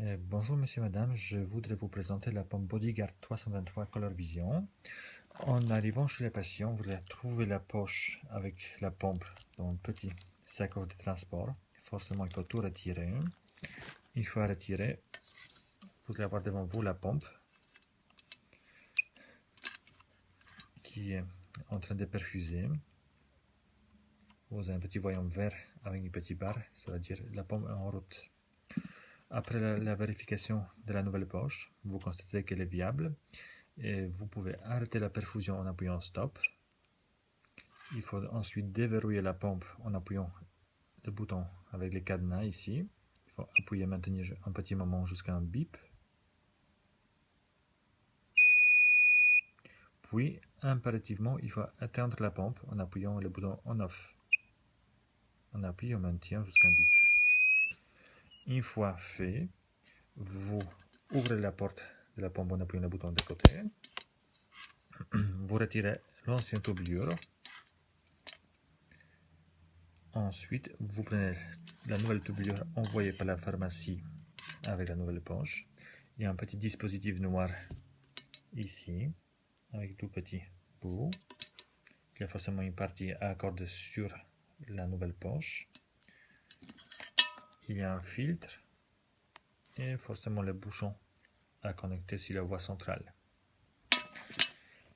Bonjour monsieur, madame, je voudrais vous présenter la pompe Bodyguard 323 Color Vision. En arrivant chez les patients, vous allez trouver la poche avec la pompe dans un petit sacoche de transport. Forcément, il faut tout retirer. Une fois retiré, vous allez avoir devant vous la pompe qui est en train de perfuser. Vous avez un petit voyant vert avec une petite barre, ça veut dire la pompe est en route. Après la vérification de la nouvelle poche, vous constatez qu'elle est viable et vous pouvez arrêter la perfusion en appuyant stop. Il faut ensuite déverrouiller la pompe en appuyant le bouton avec les cadenas ici. Il faut appuyer et maintenir un petit moment jusqu'à un bip. Puis, impérativement, il faut éteindre la pompe en appuyant le bouton on off. On appuie et on maintient jusqu'à un bip. Une fois fait, vous ouvrez la porte de la pompe en appuyant le bouton de côté. Vous retirez l'ancien doublure. Ensuite, vous prenez la nouvelle doublure envoyée par la pharmacie avec la nouvelle poche. Il y a un petit dispositif noir ici, avec tout petit bout. Il y a forcément une partie à accorder sur la nouvelle poche. Il y a un filtre et forcément le bouchon à connecter sur la voie centrale.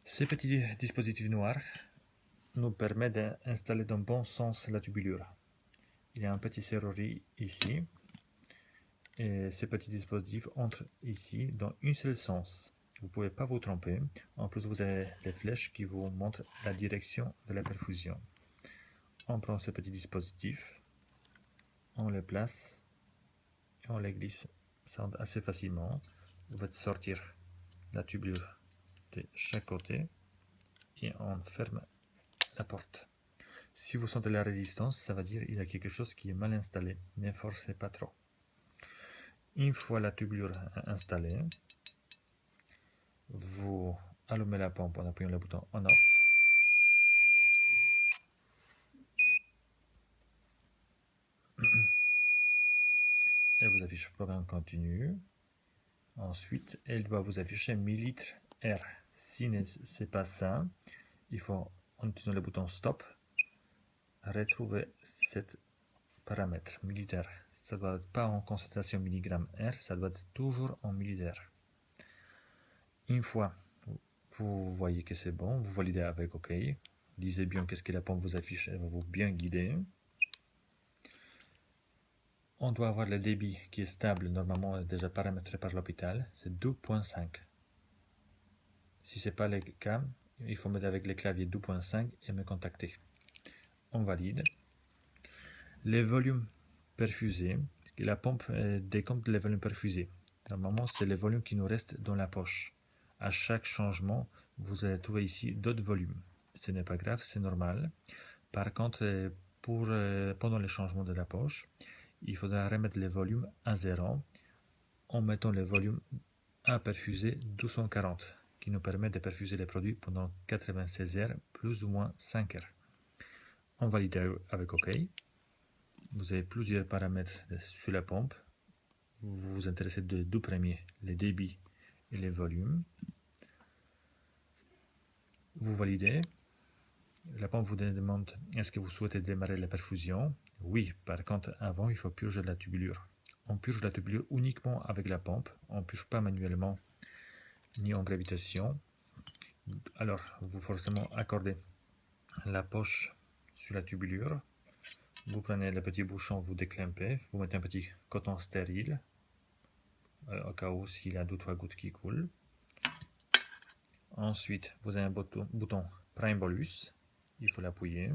Ces petits dispositifs noirs nous permettent d'installer dans le bon sens la tubulure. Il y a un petit serrurier ici. Et ces petits dispositifs entrent ici dans un seul sens. Vous ne pouvez pas vous tromper. En plus, vous avez les flèches qui vous montrent la direction de la perfusion. On prend ce petit dispositif, on le place et on les glisse assez facilement. Vous faites sortir la tubulure de chaque côté et on ferme la porte. Si vous sentez la résistance, ça veut dire qu'il y a quelque chose qui est mal installé. Ne forcez pas trop. Une fois la tubulure installée, vous allumez la pompe en appuyant le bouton on off. Elle vous affiche programme continu. Ensuite, elle doit vous afficher millilitres R. Si ce n'est pas ça, il faut, en utilisant le bouton stop, retrouver cet paramètre millilitres. Ça ne doit être pas en concentration milligramme R, ça doit être toujours en millilitres. Une fois vous voyez que c'est bon, vous validez avec OK. Lisez bien qu'est-ce que la pompe vous affiche, elle va vous bien guider. On doit avoir le débit qui est stable, normalement déjà paramétré par l'hôpital, c'est 2.5. Si ce n'est pas le cas, il faut mettre avec le clavier 2.5 et me contacter. On valide. Les volumes perfusés, la pompe décompte les volumes perfusés. Normalement, c'est les volumes qui nous restent dans la poche. À chaque changement, vous allez trouver ici d'autres volumes. Ce n'est pas grave, c'est normal. Par contre, pendant le changement de la poche, il faudra remettre les volumes à 0 en mettant les volumes à perfuser 240 qui nous permet de perfuser les produits pendant 96 heures plus ou moins 5 heures. On valide avec OK. Vous avez plusieurs paramètres sur la pompe. Vous vous intéressez de deux premiers, les débits et les volumes. Vous validez. La pompe vous demande est-ce que vous souhaitez démarrer la perfusion. Oui, par contre, avant, il faut purger la tubulure. On purge la tubulure uniquement avec la pompe. On ne purge pas manuellement ni en gravitation. Alors, vous forcément accordez la poche sur la tubulure. Vous prenez le petit bouchon, vous déclampez, vous mettez un petit coton stérile, au cas où s'il y a 2 ou 3 gouttes qui coulent. Ensuite, vous avez un bouton Prime Bolus, il faut l'appuyer,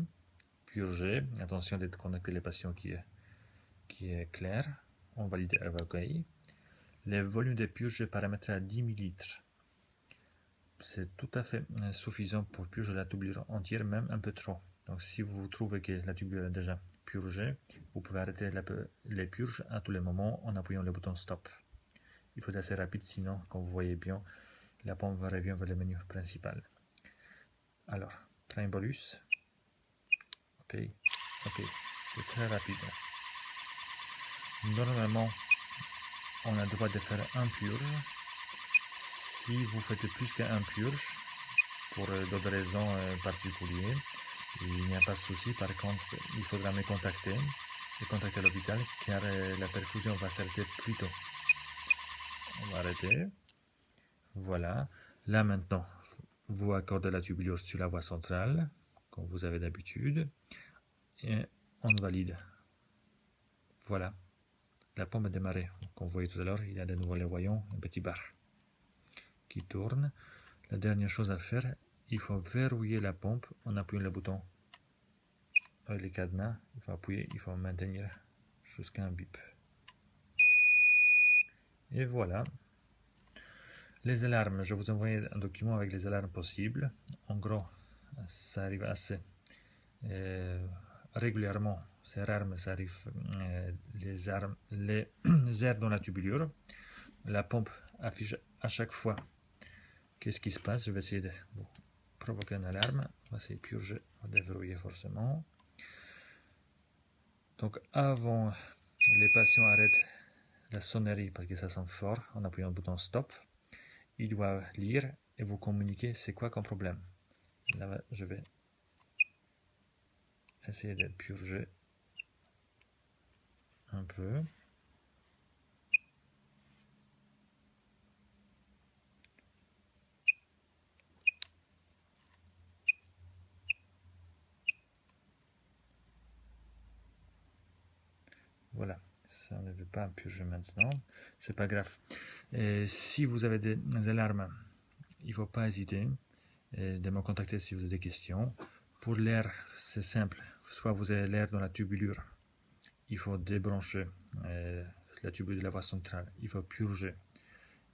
purger, attention d'être connecté les patients qui est clair, on valide avec OK. Les volumes de purge paramétrés à 10 ml. C'est tout à fait suffisant pour purger la tubulure entière, même un peu trop. Donc si vous trouvez que la tubulure est déjà purgée, vous pouvez arrêter les purges à tous les moments en appuyant le bouton stop. Il faut être assez rapide, sinon, comme vous voyez bien, la pompe revient vers le menu principal. Alors, Prime Bolus. OK, c'est très rapide. Normalement, on a le droit de faire un purge. Si vous faites plus qu'un purge, pour d'autres raisons particulières, il n'y a pas de souci. Par contre, il faudra me contacter et contacter l'hôpital car la perfusion va s'arrêter plus tôt. On va arrêter. Voilà. Là maintenant, vous accordez la tubulure sur la voie centrale, comme vous avez d'habitude, et on valide. Voilà. La pompe a démarré. Comme vous voyez tout à l'heure, il y a de nouveau les voyants, un petit bar qui tourne. La dernière chose à faire, il faut verrouiller la pompe en appuyant le bouton avec les cadenas. Il faut appuyer, il faut maintenir jusqu'à un bip. Et voilà. Les alarmes, je vous ai envoyé un document avec les alarmes possibles. En gros, ça arrive assez régulièrement. C'est rare, mais ça arrive les airs dans la tubulure. La pompe affiche à chaque fois qu'est-ce qui se passe. Je vais essayer de vous provoquer une alarme. On va essayer de purger, on va déverrouiller forcément. Donc avant, les patients arrêtent la sonnerie parce que ça sonne fort en appuyant le bouton stop. Ils doivent lire et vous communiquer c'est quoi comme problème. Là, je vais essayer de purger un peu. Voilà, ça ne veut pas purger maintenant, c'est pas grave. Et si vous avez des alarmes, il ne faut pas hésiter de me contacter si vous avez des questions. Pour l'air, c'est simple, soit vous avez l'air dans la tubulure, il faut débrancher la tubulure de la voie centrale, il faut purger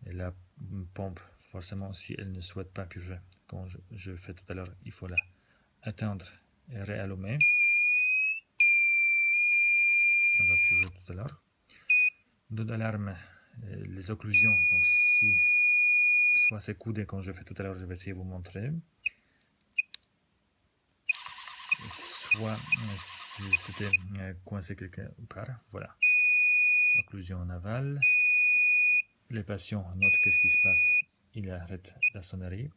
la pompe, forcément si elle ne souhaite pas purger, comme je fais tout à l'heure, il faut la atteindre et réallumer. On va purger tout à l'heure. D'autres alarmes, les occlusions, donc si soit c'est coudé comme je fais tout à l'heure, je vais essayer de vous montrer, soit si c'était coincé quelque part, voilà, occlusion en aval. Les patients notent qu'est-ce qui se passe, il arrête la sonnerie,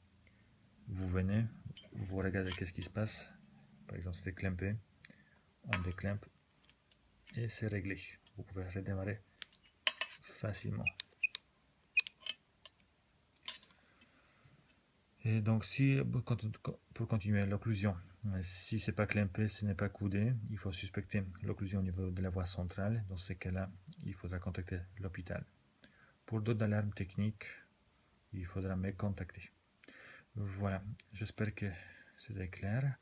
vous venez, vous regardez qu'est-ce qui se passe, par exemple c'était clampé, on déclampe et c'est réglé, vous pouvez redémarrer facilement. Et donc, si pour continuer l'occlusion, si c'est pas clampé, ce n'est pas coudé, il faut suspecter l'occlusion au niveau de la voie centrale. Dans ces cas-là, il faudra contacter l'hôpital. Pour d'autres alarmes techniques, il faudra me contacter. Voilà, j'espère que c'était clair.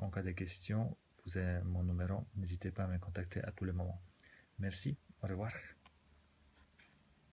En cas de questions, vous avez mon numéro, n'hésitez pas à me contacter à tous les moments. Merci, au revoir.